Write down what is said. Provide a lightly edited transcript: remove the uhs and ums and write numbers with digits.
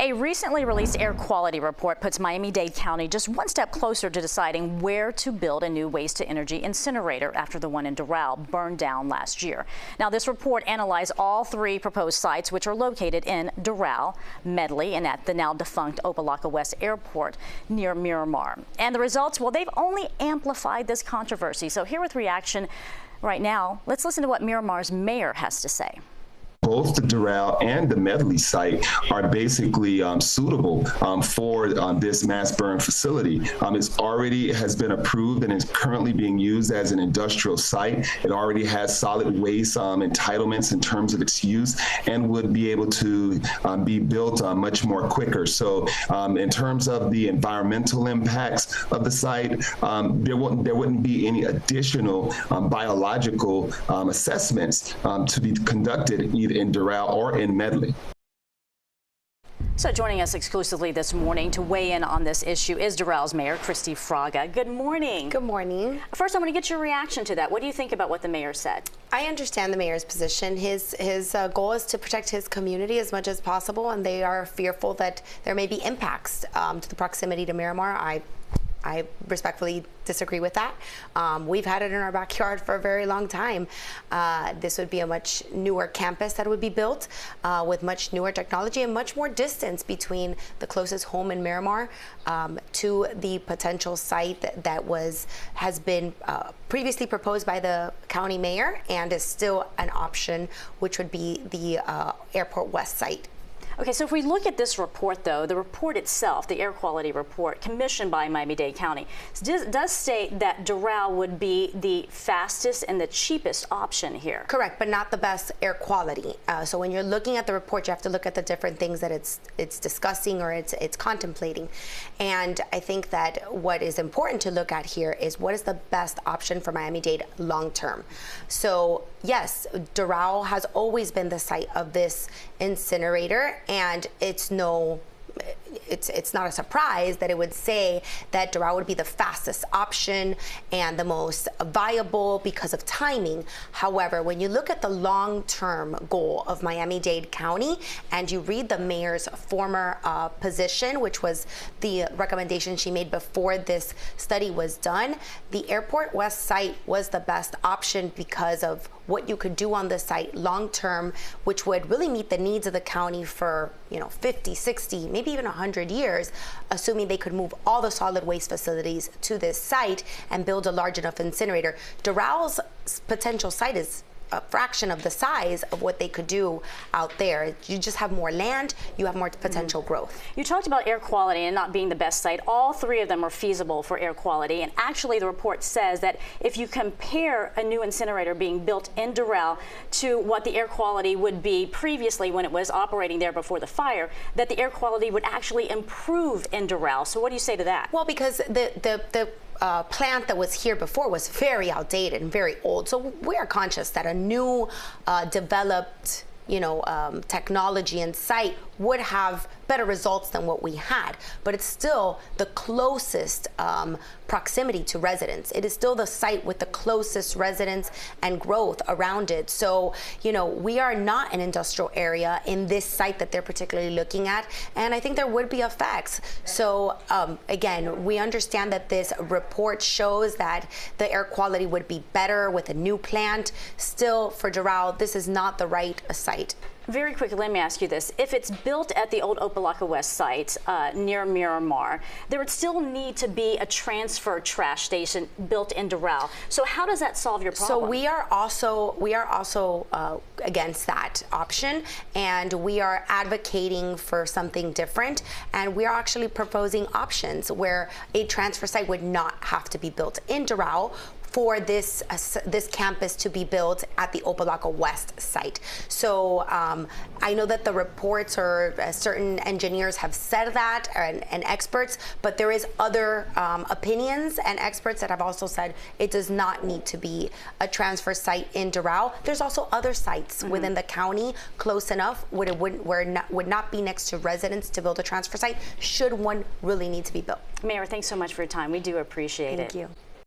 A recently released air quality report puts Miami-Dade County just one step closer to deciding where to build a new waste-to-energy incinerator after the one in Doral burned down last year. Now, this report analyzed all three proposed sites, which are located in Doral, Medley, and at the now defunct Opa-locka West airport near Miramar. And the results, well, they've only amplified this controversy. So here with reaction right now, let's listen to what Miramar's mayor has to say. Both the Doral and the Medley site are basically suitable for this mass burn facility. It's already has been approved and is currently being used as an industrial site. It already has solid waste entitlements in terms of its use and would be able to be built much more quicker. So in terms of the environmental impacts of the site, there wouldn't be any additional biological assessments to be conducted either in Doral or in Medley. So joining us exclusively this morning to weigh in on this issue is Doral's Mayor Christi Fraga. Good morning. Good morning. First, I want to get your reaction to that. What do you think about what the mayor said? I understand the mayor's position. His goal is to protect his community as much as possible, and they are fearful that there may be impacts to the proximity to Miramar. I respectfully disagree with that. We've had it in our backyard for a very long time. This would be a much newer campus that would be built with much newer technology and much more distance between the closest home in Miramar to the potential site that has been previously proposed by the county mayor and is still an option, which would be the Airport West site. Okay, so if we look at this report, though, the report itself, the air quality report commissioned by Miami-Dade County, does state that Doral would be the fastest and the cheapest option here. Correct, but not the best air quality. So when you're looking at the report, you have to look at the different things that it's discussing or it's contemplating. And I think that what is important to look at here is what is the best option for Miami-Dade long term. So yes, Doral has always been the site of this incinerator, and it's not a surprise that it would say that Doral would be the fastest option and the most viable because of timing. However, when you look at the long-term goal of Miami-Dade County and you read the mayor's former position, which was the recommendation she made before this study was done, the Airport West site was the best option because of what you could do on the site long-term, which would really meet the needs of the county for 50, 60, maybe even 100 years, assuming they could move all the solid waste facilities to this site and build a large enough incinerator. Doral's potential site is a fraction of the size of what they could do out there. You just have more land, you have more potential growth. You talked about air quality and not being the best site. All three of them are feasible for air quality, and actually the report says that if you compare a new incinerator being built in Doral to what the air quality would be previously when it was operating there before the fire, that the air quality would actually improve in Doral. So what do you say to that? Well, because the plant that was here before was very outdated and very old. So we are conscious that a new developed technology and site would have better results than what we had, but it's still the closest proximity to residents. It is still the site with the closest residents and growth around it. So, we are not an industrial area in this site that they're particularly looking at, and I think there would be effects. So, again, we understand that this report shows that the air quality would be better with a new plant. Still, for Doral, this is not the right site. Very quickly, let me ask you this. If it's built at the old Opa-locka West site near Miramar, there would still need to be a transfer trash station built in Doral. So how does that solve your problem? So we are also against that option, and we are advocating for something different, and we are actually proposing options where a transfer site would not have to be built in Doral for this campus to be built at the Opa-locka West site. So I know that the reports or certain engineers have said that and experts, but there is other opinions and experts that have also said it does not need to be a transfer site in Doral. There's also other sites within the county close enough where it would not be next to residents to build a transfer site should one really need to be built. Mayor, thanks so much for your time. We do appreciate it. Thank you.